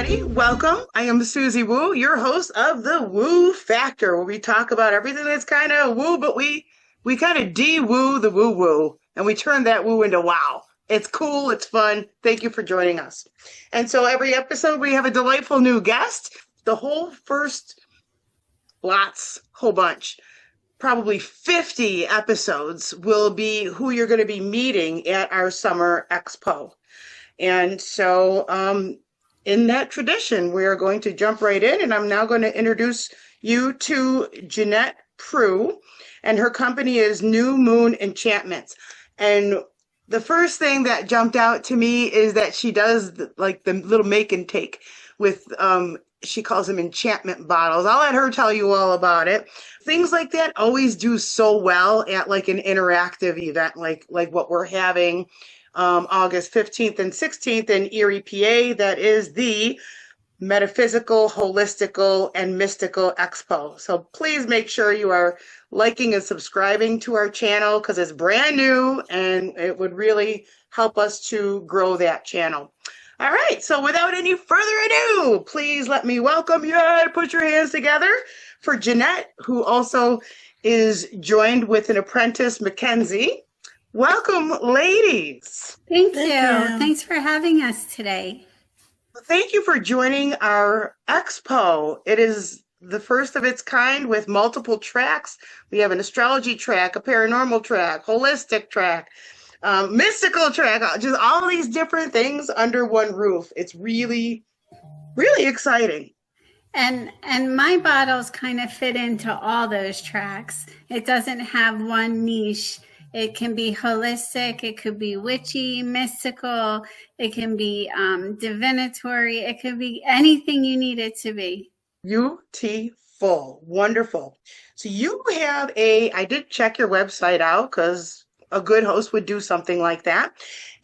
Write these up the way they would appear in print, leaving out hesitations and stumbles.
everybody. Welcome. I am Susie Woo, your host of the Woo Factor, where we talk about everything that's kind of woo, but we kind of de-woo the woo-woo, and we turn that woo into wow. It's cool. It's fun. Thank you for joining us. And so every episode, we have a delightful new guest. The whole first whole bunch, probably 50 episodes will be who you're going to be meeting at our summer expo. And so in that tradition, we are going to jump right in, and I'm now going to introduce you to Ginette Proulx, and her company is Moon Enchantments. And the first thing that jumped out to me is that she does the little make and take with, she calls them enchantment bottles. I'll let her tell you all about it. Things like that always do so well at like an interactive event like what we're having August 15th and 16th in Erie, PA. That is the Metaphysical, Holistical, and Mystical Expo. So please make sure you are liking and subscribing to our channel because it's brand new and it would really help us to grow that channel. All right, so without any further ado, please let me welcome you. Put your hands together for Ginette, who also is joined with an apprentice, Mackenzie. Welcome, ladies. Thank you. Thanks for having us today. Thank you for joining our expo. It is the first of its kind with multiple tracks. We have an astrology track, a paranormal track, holistic track, mystical track, just all these different things under one roof. It's really, really exciting. And my bottles kind of fit into all those tracks. It doesn't have one niche. It can be holistic, it could be witchy, mystical, it can be divinatory, it could be anything you need it to be. Beautiful, wonderful. So you have I did check your website out because a good host would do something like that.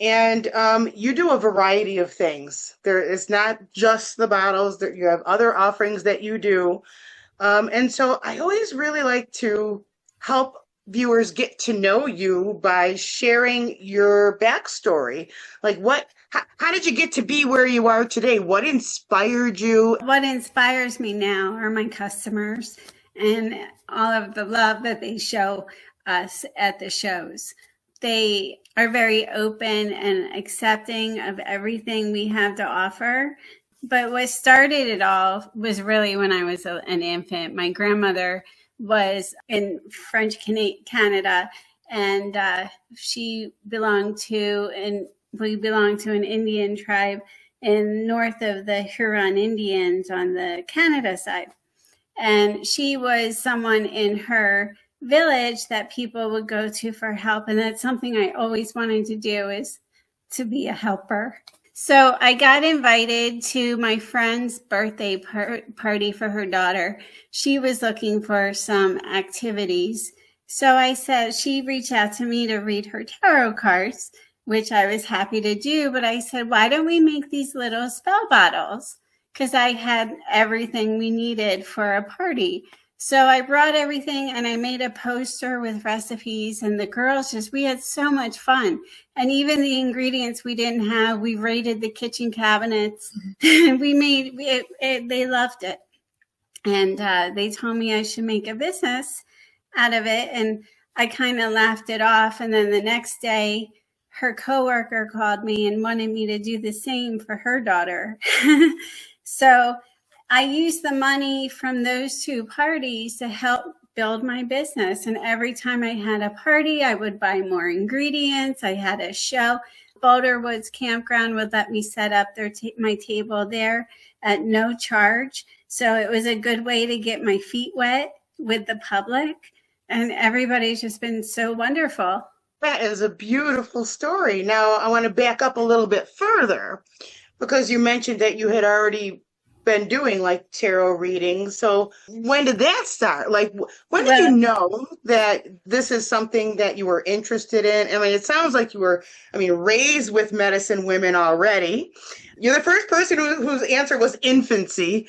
And you do a variety of things. There is not just the bottles, that you have other offerings that you do. And so I always really like to help viewers get to know you by sharing your backstory. Like how did you get to be where you are today? What inspired you? What inspires me now are my customers and all of the love that they show us at the shows. They are very open and accepting of everything we have to offer. But what started it all was really when I was an infant. My grandmother was in French Canada, and we belonged to an Indian tribe in north of the Huron Indians on the Canada side. And she was someone in her village that people would go to for help. And that's something I always wanted to do, is to be a helper. So I got invited to my friend's birthday party for her daughter. She was looking for some activities. So I said, she reached out to me to read her tarot cards, which I was happy to do. But I said, why don't we make these little spell bottles? Because I had everything we needed for a party. So I brought everything and I made a poster with recipes, and the girls we had so much fun. And even the ingredients we didn't have, we raided the kitchen cabinets. We made it, they loved it. And they told me I should make a business out of it. And I kind of laughed it off. And then the next day, her coworker called me and wanted me to do the same for her daughter. So I used the money from those two parties to help build my business. And every time I had a party, I would buy more ingredients. I had a show. Boulder Woods Campground would let me set up my table there at no charge. So it was a good way to get my feet wet with the public. And everybody's just been so wonderful. That is a beautiful story. Now, I want to back up a little bit further because you mentioned that you had already been doing like tarot readings. So when did that start? Like, when did you know that this is something that you were interested in? I mean, it sounds like you were, raised with medicine women already. You're the first person whose answer was infancy.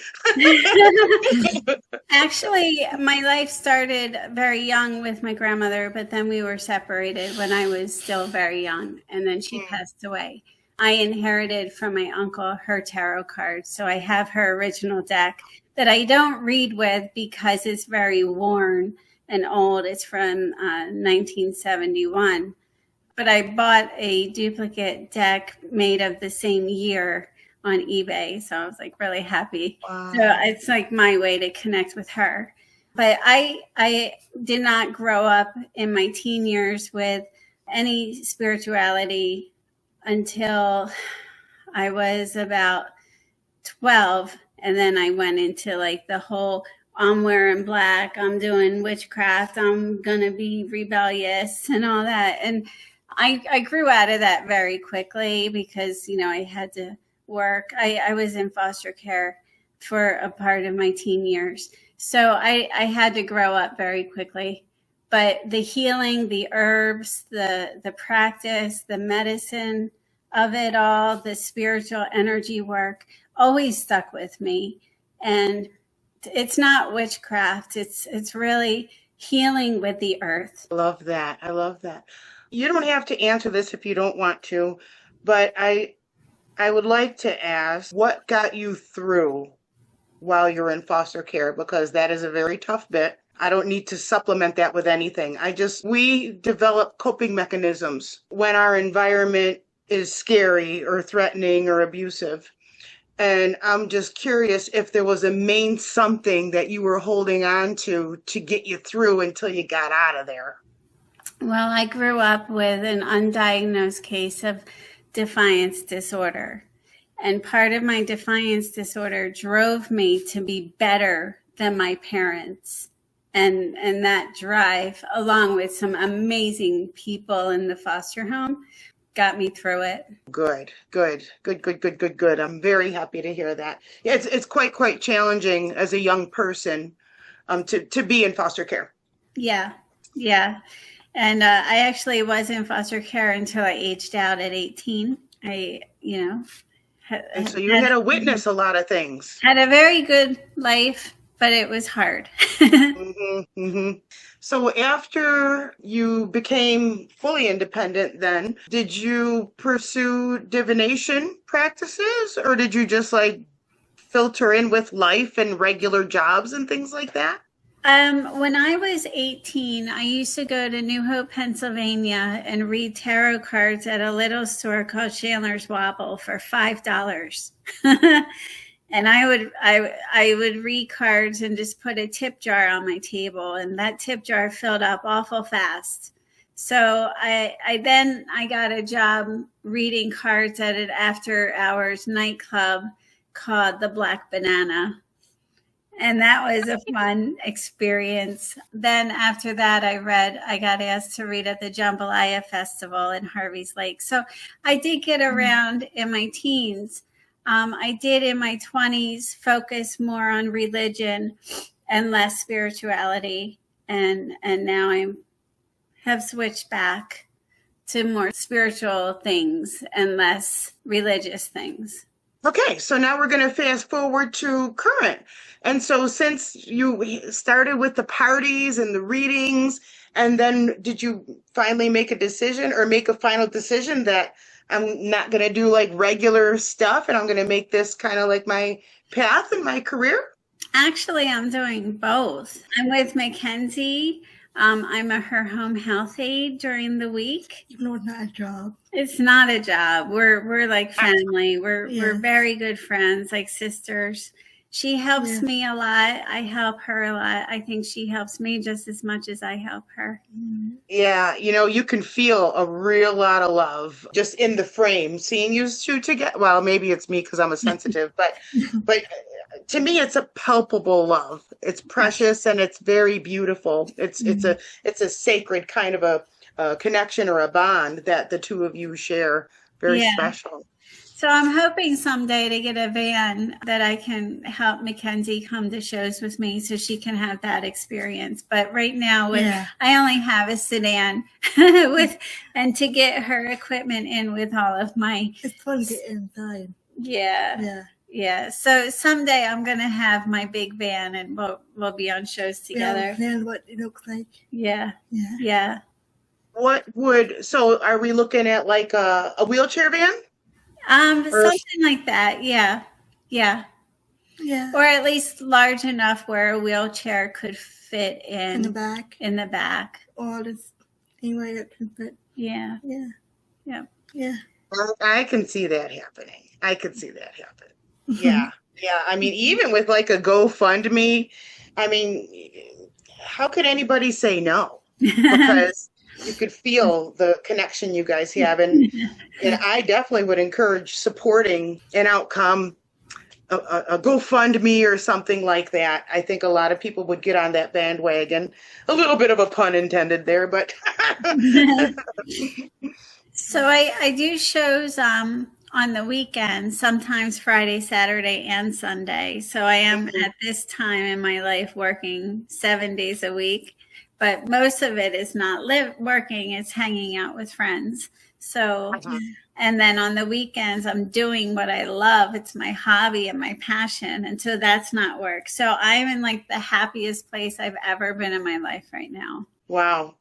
Actually, my life started very young with my grandmother, but then we were separated when I was still very young, and then she passed away. I inherited from my uncle her tarot cards. So I have her original deck that I don't read with because it's very worn and old. It's from 1971. But I bought a duplicate deck made of the same year on eBay. So I was like really happy. Wow. So it's like my way to connect with her. But I did not grow up in my teen years with any spirituality until I was about 12. And then I went into like the whole, I'm wearing black, I'm doing witchcraft, I'm going to be rebellious and all that. And I grew out of that very quickly because, you know, I had to work. I was in foster care for a part of my teen years. So I had to grow up very quickly. But the healing, the herbs, the practice, the medicine of it all, the spiritual energy work always stuck with me. And it's not witchcraft. It's really healing with the earth. I love that. I love that. You don't have to answer this if you don't want to, but I would like to ask what got you through while you're in foster care, because that is a very tough bit. I don't need to supplement that with anything. We develop coping mechanisms when our environment is scary or threatening or abusive. And I'm just curious if there was a main something that you were holding on to get you through until you got out of there. Well, I grew up with an undiagnosed case of defiance disorder. And part of my defiance disorder drove me to be better than my parents. And that drive, along with some amazing people in the foster home, got me through it. Good. I'm very happy to hear that. Yeah, it's quite challenging as a young person to be in foster care. Yeah. And I actually was in foster care until I aged out at 18. And so you had to witness a lot of things. Had a very good life, but it was hard. So after you became fully independent, then did you pursue divination practices, or did you just like filter in with life and regular jobs and things like that? When I was 18, I used to go to New Hope, Pennsylvania and read tarot cards at a little store called Chandler's Wobble for $5. And I would read cards and just put a tip jar on my table, and that tip jar filled up awful fast. So I got a job reading cards at an after hours nightclub called the Black Banana. And that was a fun experience. Then after that, I got asked to read at the Jambalaya Festival in Harvey's Lake. So I did get around in my teens. I did in my 20s focus more on religion and less spirituality. And now I have switched back to more spiritual things and less religious things. Okay, so now we're going to fast forward to current. And so since you started with the parties and the readings, and then did you finally make a decision or make a final decision that I'm not going to do like regular stuff and I'm going to make this kind of like my path in my career? Actually, I'm doing both. I'm with Mackenzie. I'm her home health aide during the week. Even though it's not a job. It's not a job. We're like family. We're very good friends, like sisters. She helps me a lot. I help her a lot. I think she helps me just as much as I help her. Yeah, you can feel a real lot of love just in the frame, seeing you two together. Well, maybe it's me because I'm a sensitive, but to me, it's a palpable love. It's precious and it's very beautiful. It's a sacred kind of a connection or a bond that the two of you share. Very special. So I'm hoping someday to get a van that I can help Mackenzie come to shows with me so she can have that experience. But right now, I only have a sedan and to get her equipment in with all of my... It's fun to get inside. Yeah. So someday I'm going to have my big van and we'll be on shows together. Yeah, what it looks like. Yeah. So are we looking at like a wheelchair van? Or Something like that. Yeah. Yeah. Yeah. Or at least large enough where a wheelchair could fit In the back. in the back. Or just anyway that can fit. Yeah. Yeah. Yeah. Yeah. I can see that happening. I could see that happen. Yeah. Yeah. I mean, even with like a GoFundMe, I mean, how could anybody say no? Because you could feel the connection you guys have. And I definitely would encourage supporting an outcome, a GoFundMe or something like that. I think a lot of people would get on that bandwagon. A little bit of a pun intended there, but So I do shows on the weekends, sometimes Friday, Saturday, and Sunday. So I am at this time in my life working 7 days a week, but most of it is not working, it's hanging out with friends. So and then on the weekends I'm doing what I love. It's my hobby and my passion. And so that's not work. So I'm in like the happiest place I've ever been in my life right now. wow.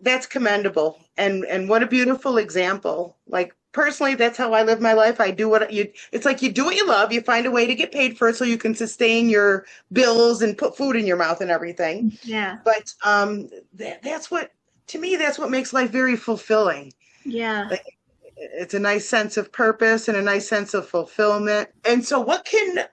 That's commendable. And what a beautiful example. Like personally, that's how I live my life. I do what you it's like you do what you love, you find a way to get paid for it so you can sustain your bills and put food in your mouth and everything. Yeah. But that's what to me that's what makes life very fulfilling. Yeah. It's a nice sense of purpose and a nice sense of fulfillment. And so what can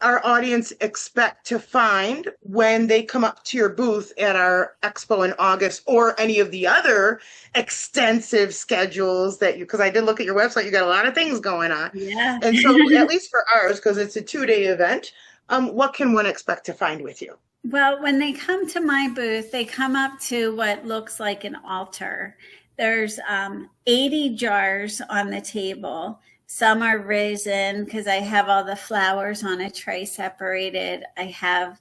our audience expect to find when they come up to your booth at our expo in August or any of the other extensive schedules that you, because I did look at your website, you got a lot of things going on. Yeah. And so at least for ours, because it's a 2-day event, what can one expect to find with you? Well, when they come to my booth, they come up to what looks like an altar. There's 80 jars on the table. Some are risen because I have all the flowers on a tray separated. I have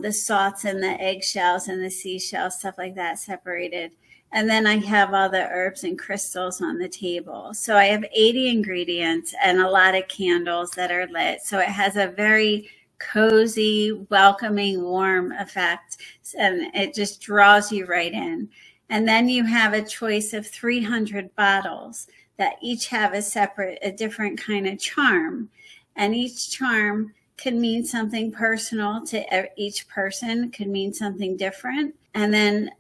the salts and the eggshells and the seashells, stuff like that separated. And then I have all the herbs and crystals on the table. So I have 80 ingredients and a lot of candles that are lit. So it has a very cozy, welcoming, warm effect. And it just draws you right in. And then you have a choice of 300 bottles that each have a different kind of charm. And each charm can mean something personal to each person, could mean something different. And then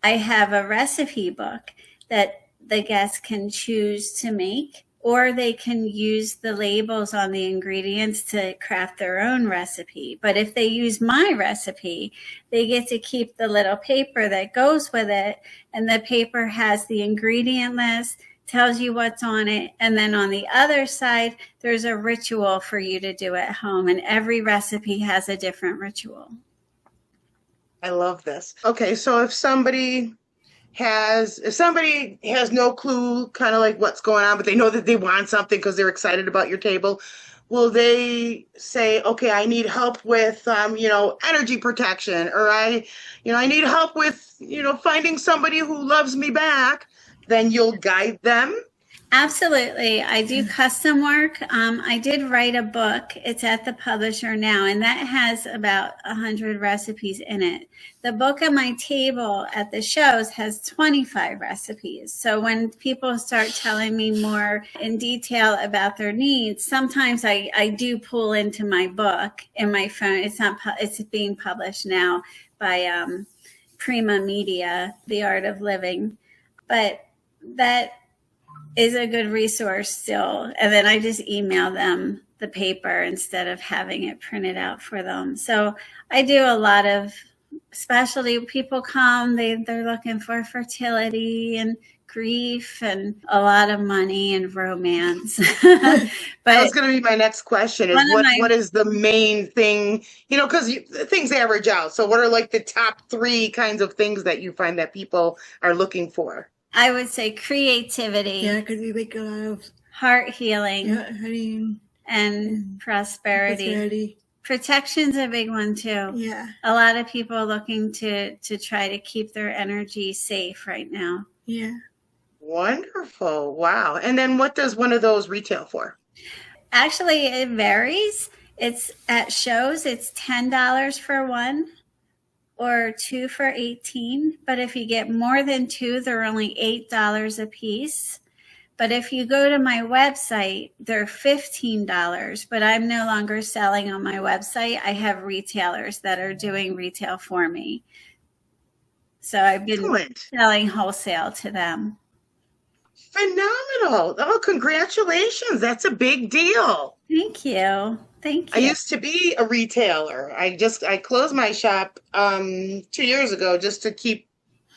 I have a recipe book that the guests can choose to make, or they can use the labels on the ingredients to craft their own recipe. But if they use my recipe, they get to keep the little paper that goes with it. And the paper has the ingredient list, tells you what's on it. And then on the other side, there's a ritual for you to do at home. And every recipe has a different ritual. I love this. Okay, so if somebody has no clue kind of like what's going on, but they know that they want something because they're excited about your table, will they say, okay, I need help with energy protection, or I need help with finding somebody who loves me back? Then you'll guide them. Absolutely. I do custom work. I did write a book. It's at the publisher now, and that has about 100 recipes in it. The book on my table at the shows has 25 recipes. So when people start telling me more in detail about their needs, sometimes I do pull into my book in my phone. It's being published now by Prima Media, The Art of Living. But that is a good resource still. And then I just email them the paper instead of having it printed out for them. So I do a lot of, especially people come, they're looking for fertility and grief and a lot of money and romance. But that was going to be my next question, is what is the main thing, because things average out. So what are like the top 3 kinds of things that you find that people are looking for? I would say creativity. Yeah, because we make a lot of heart healing. Yeah, and prosperity. Protection's a big one too. Yeah. A lot of people looking to try to keep their energy safe right now. Yeah. Wonderful. Wow. And then what does one of those retail for? Actually, it varies. It's at shows, it's $10 for one, or 2 for $18. But if you get more than 2, they're only $8 a piece. But if you go to my website, they're $15, but I'm no longer selling on my website. I have retailers that are doing retail for me. So I've been Excellent. selling wholesale to them. Phenomenal. Oh, congratulations. That's a big deal. Thank you. Thank I you. used to be a retailer. I closed my shop 2 years ago just to keep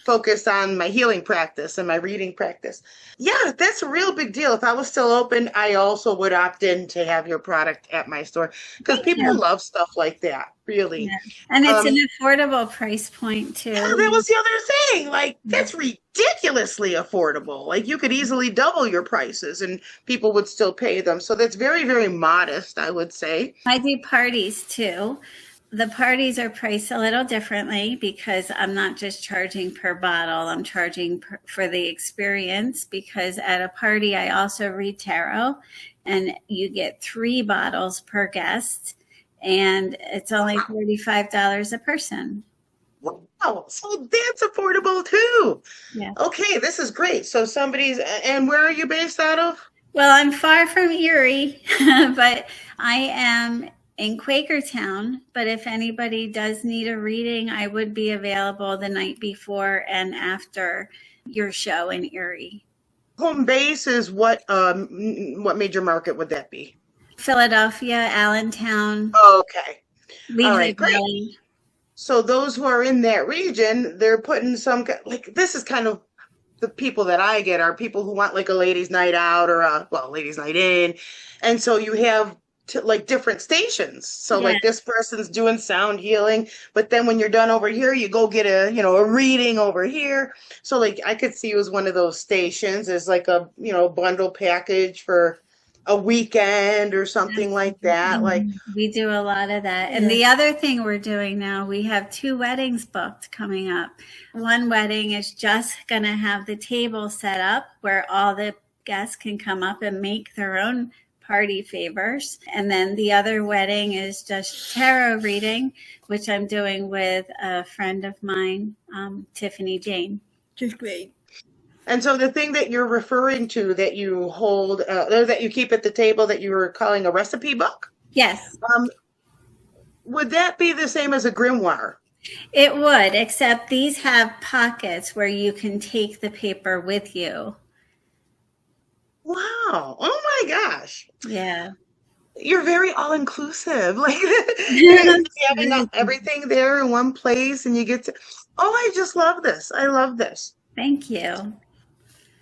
focused on my healing practice and my reading practice. Yeah, that's a real big deal. If I was still open, I also would opt in to have your product at my store because Thank people you. love stuff like that, really. Yeah. And it's an Um, affordable price point yeah, that too. was the other thing. Like, that's ridiculously affordable. Like, you could easily double your prices and people would still pay them. So that's very, very modest, I would say. I do parties too. The parties are priced a little differently because I'm not just charging per bottle, I'm charging for the experience because at a party I also read tarot and you get 3 bottles per guest and it's only $45 a person. Wow. So that's affordable too. Yeah. Okay, this is great. So and where are you based out of? Well, I'm far from Erie, but I am in Quakertown. But if anybody does need a reading, I would be available the night before and after your show in Erie. Home base is what major market would that be? Philadelphia, Allentown, Okay. All Lehigh right, great. Valley. So those who are in that region, they're putting like this is kind of the people that I get are people who want like a ladies' night out or ladies' night in. And so you have like different stations. So Yeah. like this person's doing sound healing, but then when you're done over here, you go get a reading over here. So like I could see you as one of those stations as like a, bundle package for a weekend or something like that. Like, We do a lot of that. And the other thing we're doing now, we have 2 weddings booked coming up. One wedding is just going to have the table set up where all the guests can come up and make their own party favors. And then the other wedding is just tarot reading, which I'm doing with a friend of mine, Tiffany Jane. Just great. and so the thing that you're referring to that you hold, or that you keep at the table that you were calling a recipe book, Yes, would that be the same as a grimoire? it would, except these have pockets where you can take the paper with you. Wow. Oh my gosh. Yeah. You're very all inclusive. Like you have everything there in one place and you get to, oh, I just love this. I love this. Thank you.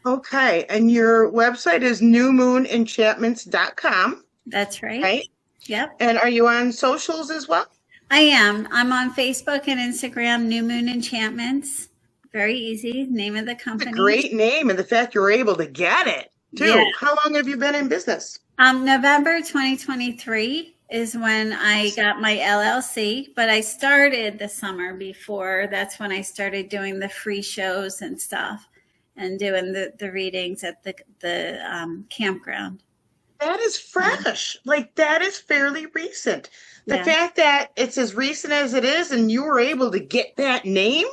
Okay. And your website is newmoonenchantments.com, That's right. right? Yep. And are you on socials as well? I am. I'm on Facebook and Instagram, New Moon Enchantments. Very easy. Name of the It's a company. great name and the fact you were able to get it too. Yeah. How long have you been in business? November 2023 is when I got my LLC, but I started the summer before. That's when I started doing the free shows and stuff and doing the readings at the campground. That is fresh. Like that is fairly recent. The Yeah. fact that it's as recent as it is and you were able to get that name,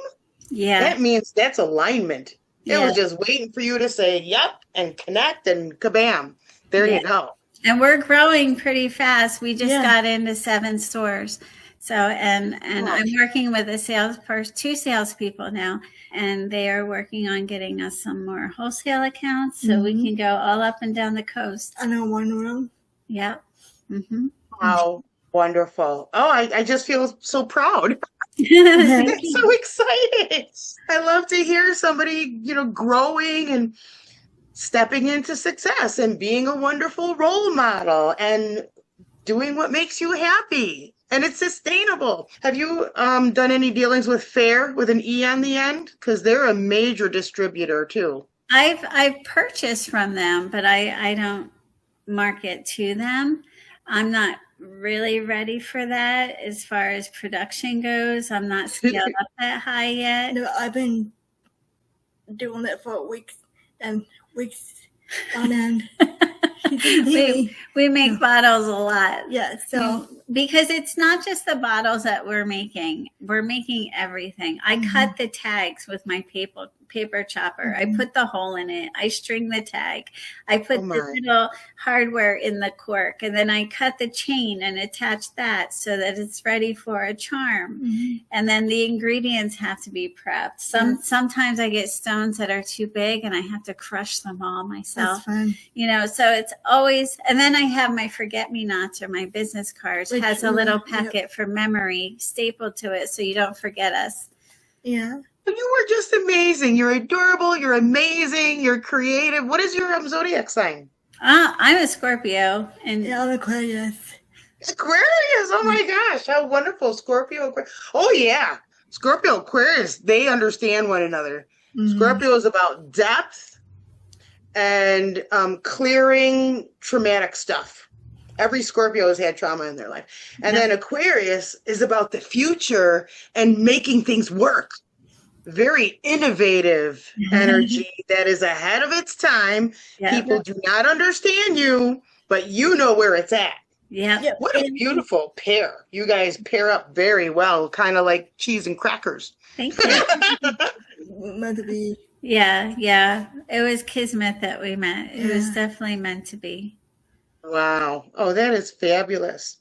Yeah. that means that's alignment. It Yeah. was just waiting for you to say yep and connect and kabam. There Yeah. you go. And we're growing pretty fast. We just Yeah. got into 7 stores. So, and I'm working with a 2 salespeople now, and they are working on getting us some more wholesale accounts so we can go all up and down the coast. I know one of them. Yep. Mm-hmm. Wow. Wonderful. Oh, I just feel so proud. Thank I'm you. so excited. I love to hear somebody, growing and stepping into success and being a wonderful role model and doing what makes you happy. And it's sustainable. Have you done any dealings with Fair with an E on the end? Because they're a major distributor too. I've purchased from them, but I don't market to them. I'm not really ready for that as far as production goes. I'm not scaled up that high yet. No, I've been doing it for weeks and weeks on end. We make bottles a lot. Yeah, so Because it's not just the bottles that we're making everything. I cut the tags with my paper chopper. I put the hole in it. I string the tag. I Oh put the my. little hardware in the cork, and then I cut the chain and attach that so that it's ready for a charm. And then the ingredients have to be prepped. Sometimes I get stones that are too big and I have to crush them all myself. That's fun. You know, so it's always, and then I have my forget-me-nots or my business cards, Which has a little one? Yep. packet for memory stapled to it so you don't forget us. Yeah. You were just amazing. You're adorable. You're amazing. You're creative. What is your zodiac sign? I'm a Scorpio, and Yeah, I'm Aquarius. Aquarius. Oh my gosh, how wonderful. Scorpio, Aquarius. Oh yeah. Scorpio, Aquarius, they understand one another. Scorpio is about depth and clearing traumatic stuff. Every Scorpio has had trauma in their life. And then Aquarius is about the future and making things work. Very innovative energy that is ahead of its time. People do not understand you, but you know where it's at. Yep. What a beautiful pair. You guys pair up very well, kind of like cheese and crackers. Thank you. Meant to be. Yeah. It was kismet that we met. It was definitely meant to be. Wow. Oh, that is fabulous.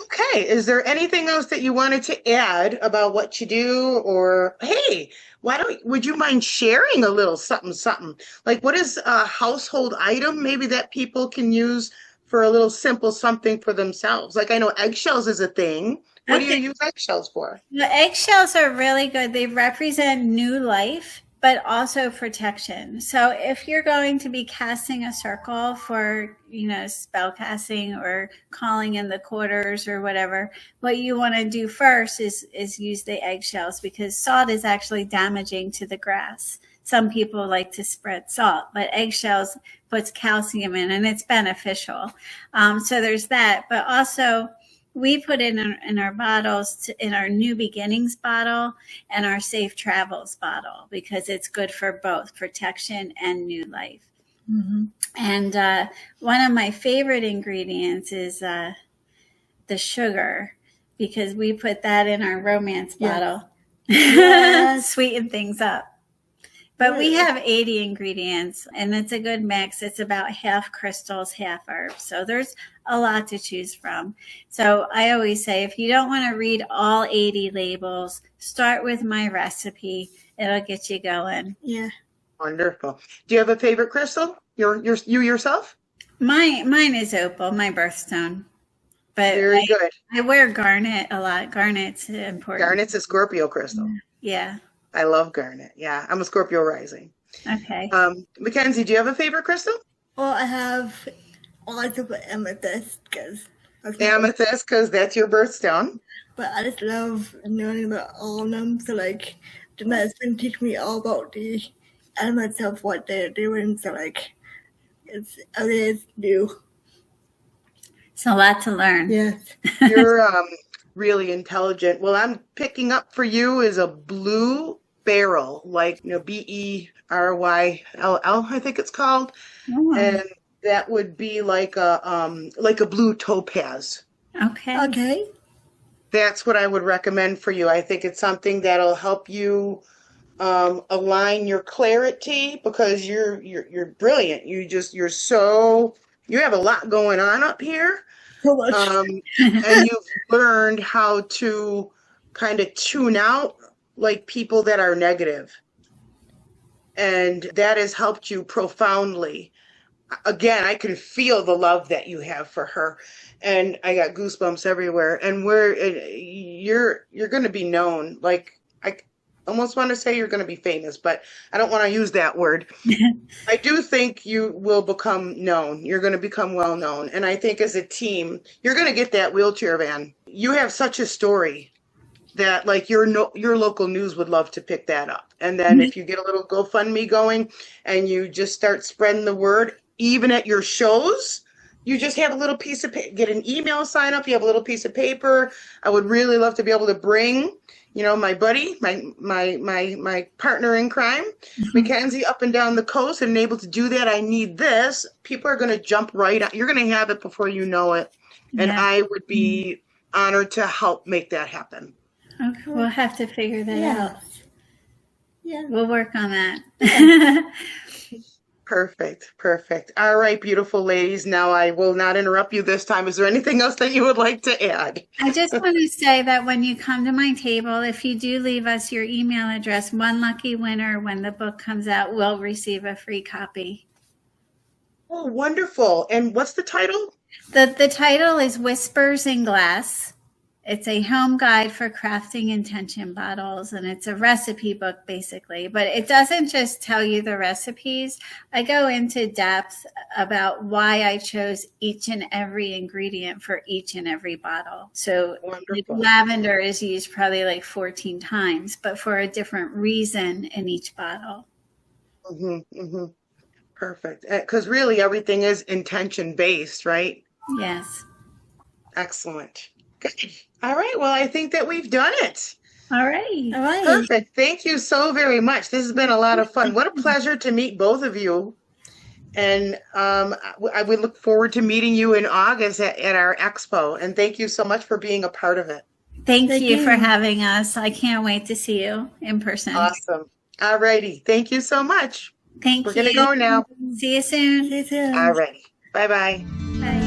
Okay. Is there anything else that you wanted to add about what you do? Or, hey, would you mind sharing a little something? Like, what is a household item maybe that people can use for a little simple something for themselves? Like, I know eggshells is a thing. What do you use eggshells for? The eggshells are really good. They represent new life, but also protection. So if you're going to be casting a circle for, spell casting or calling in the quarters or whatever, what you want to do first is use the eggshells, because salt is actually damaging to the grass. Some people like to spread salt, but eggshells puts calcium in and it's beneficial. So there's that, but also we put in our bottles, in our New Beginnings bottle and our Safe Travels bottle, because it's good for both protection and new life. And one of my favorite ingredients is the sugar, because we put that in our romance bottle. Sweeten things up. But we have 80 ingredients, and it's a good mix. It's about half crystals, half herbs. So there's a lot to choose from. So I always say, if you don't want to read all 80 labels, start with my recipe. It'll get you going. Yeah. Wonderful. Do you have a favorite crystal? You yourself? Mine is opal, my birthstone. But very good. I wear garnet a lot. Garnet's important. Garnet's a Scorpio crystal. Yeah. I love garnet. Yeah, I'm a Scorpio rising. Okay. Mackenzie, do you have a favorite crystal? Well, I like to put amethyst because that's your birthstone. But I just love knowing about all of them. So Ginette's been teaching me all about the elements of what they're doing. So it's new. It's a lot to learn. Yes. You're really intelligent. Well, I'm picking up for you is a blue beryl, BERYLL, I think it's called. And that would be like a blue topaz. Okay. That's what I would recommend for you. I think it's something that'll help you align your clarity, because you're brilliant. You have a lot going on up here. So much. And you've learned how to kind of tune out people that are negative. And that has helped you profoundly. Again, I can feel the love that you have for her, and I got goosebumps everywhere. And you're going to be known. I almost want to say you're going to be famous, but I don't want to use that word. I do think you will become known. You're going to become well known. And I think as a team, you're going to get that wheelchair van. You have such a story that your local news would love to pick that up. And then if you get a little GoFundMe going and you just start spreading the word, even at your shows, you just have a little piece of get an email sign up. You have a little piece of paper. I would really love to be able to bring, my buddy, my partner in crime, Mackenzie, up and down the coast, and able to do that. I need this. People are going to jump right on. You're going to have it before you know it. And I would be honored to help make that happen. Okay, we'll have to figure that out. Yeah. We'll work on that. Perfect. Perfect. All right, beautiful ladies. Now I will not interrupt you this time. Is there anything else that you would like to add? I just want to say that when you come to my table, if you do leave us your email address, one lucky winner when the book comes out will receive a free copy. Oh, wonderful. And what's the title? The title is Whispers in Glass. It's a home guide for crafting intention bottles, and it's a recipe book basically, but it doesn't just tell you the recipes. I go into depth about why I chose each and every ingredient for each and every bottle. So like Wonderful. lavender is used probably like 14 times, but for a different reason in each bottle. Perfect. Because really everything is intention based, right? Yes. Excellent. Good. All right. Well, I think that we've done it. All right. All right. Perfect. Thank you so very much. This has been a lot of fun. What a pleasure to meet both of you. And I would look forward to meeting you in August at our expo. And thank you so much for being a part of it. Thank Thank you for you. having us. I can't wait to see you in person. Awesome. All righty. Thank you so much. Thank We're you. going to go now. See you soon. See you soon. All righty. Bye-bye. Bye.